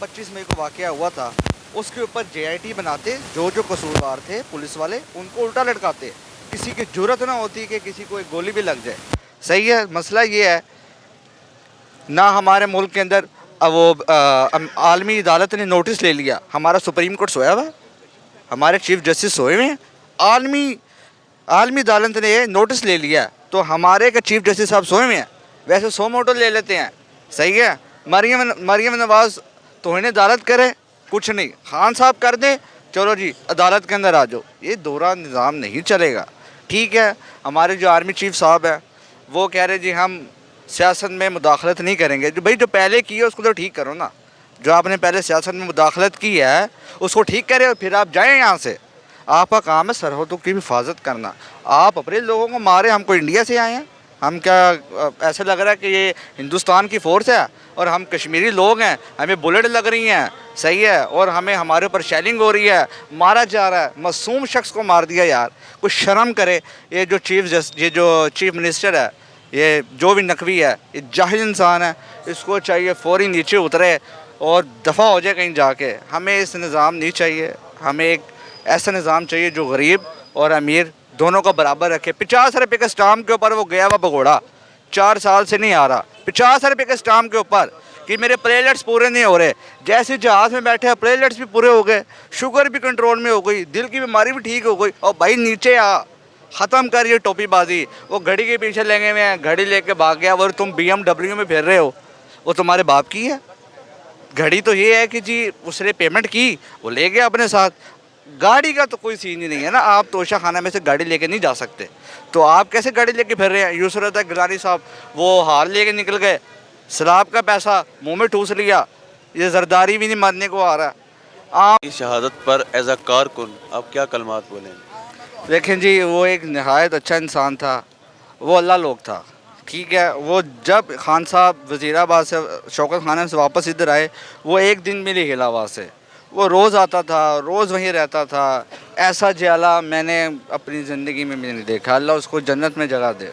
25 मई को वाकया हुआ था, उसके ऊपर JIT बनाते, जो जो कसूरवार थे पुलिस वाले उनको उल्टा लटकाते, किसी की जुर्रत ना होती कि किसी को एक गोली भी लग जाए। सही है, मसला ये है ना हमारे मुल्क के अंदर आलमी अदालत ने नोटिस ले लिया, हमारा सुप्रीम कोर्ट सोया हुआ है, हमारे चीफ जस्टिस सोए हुए हैं, आलमी अदालत ने नोटिस ले लिया, तो हमारे के चीफ जस्टिस साहब सोए हुए हैं, वैसे 100 मोटो ले लेते हैं। सही है, मरियम नवाज़ तौहीन अदालत करे, कुछ नहीं, खान साहब कर दें, चलो जी अदालत के अंदर आ जाओ, ये दोहरा निज़ाम नहीं चलेगा। ठीक है, हमारे जो आर्मी चीफ साहब हैं वो कह रहे जी हम सियासत में मुदाखलत नहीं करेंगे। जो भाई जो पहले की है उसको तो ठीक करो ना, जो आपने पहले सियासत में मुदाखलत की है उसको ठीक करें और फिर आप जाएं यहाँ से। आपका काम है सरहदों की हिफाजत करना, आप अपने लोगों को मारे, हमको इंडिया से आए हैं, हम क्या ऐसा लग रहा है कि ये हिंदुस्तान की फ़ोर्स है और हम कश्मीरी लोग हैं, हमें बुलेट लग रही हैं, सही है, और हमें हमारे ऊपर शेलिंग हो रही है, मारा जा रहा है, मासूम शख्स को मार दिया यार, कुछ शर्म करे। ये जो चीफ मिनिस्टर है, ये जो भी नकवी है, ये जाहिल इंसान है, इसको चाहिए फ़ौरी नीचे उतरे और दफ़ा हो जाए कहीं जाके। हमें इस निज़ाम नहीं चाहिए, हमें एक ऐसा निज़ाम चाहिए जो गरीब और अमीर दोनों को बराबर रखे। 50 रुपये के स्टाम्प के ऊपर वो गया हुआ भगोड़ा 4 साल से नहीं आ रहा, 50 रुपये के स्टाम्प के ऊपर कि मेरे प्लेलेट्स पूरे नहीं हो रहे। जैसे जहाज़ में बैठे प्लेलेट्स भी पूरे हो गए, शुगर भी कंट्रोल में हो गई, दिल की बीमारी भी ठीक हो गई, और भाई नीचे आ, ख़त्म कर ये टोपी बाजी। वो घड़ी के पीछे लगे हुए हैं, घड़ी लेके भाग गया, और तुम BMW में फिर रहे हो, वो तुम्हारे बाप की है घड़ी। तो ये है कि जी उसने पेमेंट की, वो ले गया अपने साथ। गाड़ी का तो कोई सीन ही नहीं है ना, आप तोशा खाना में से गाड़ी लेके नहीं जा सकते, तो आप कैसे गाड़ी लेके फिर रहे हैं। यूसरत गिलानी साहब वो हार लेके निकल गए, सलाब का पैसा मुंह में ठूस लिया, ये जरदारी भी नहीं मानने को आ रहा। आप शहादत पर एज अ कारकुन आप क्या कलमात बोलेंगे? देखें जी, वो एक नहायत अच्छा इंसान था, वो अल्लाह लोग था। ठीक है, वो जब खान साहब वज़ीराबाद से शौकत खाना से वापस इधर आए, वो एक दिन में नहीं हिला वहाँ से, वो रोज़ आता था, रोज़ वहीं रहता था। ऐसा जियाला मैंने अपनी ज़िंदगी में नहीं देखा। अल्लाह उसको जन्नत में जगह दे।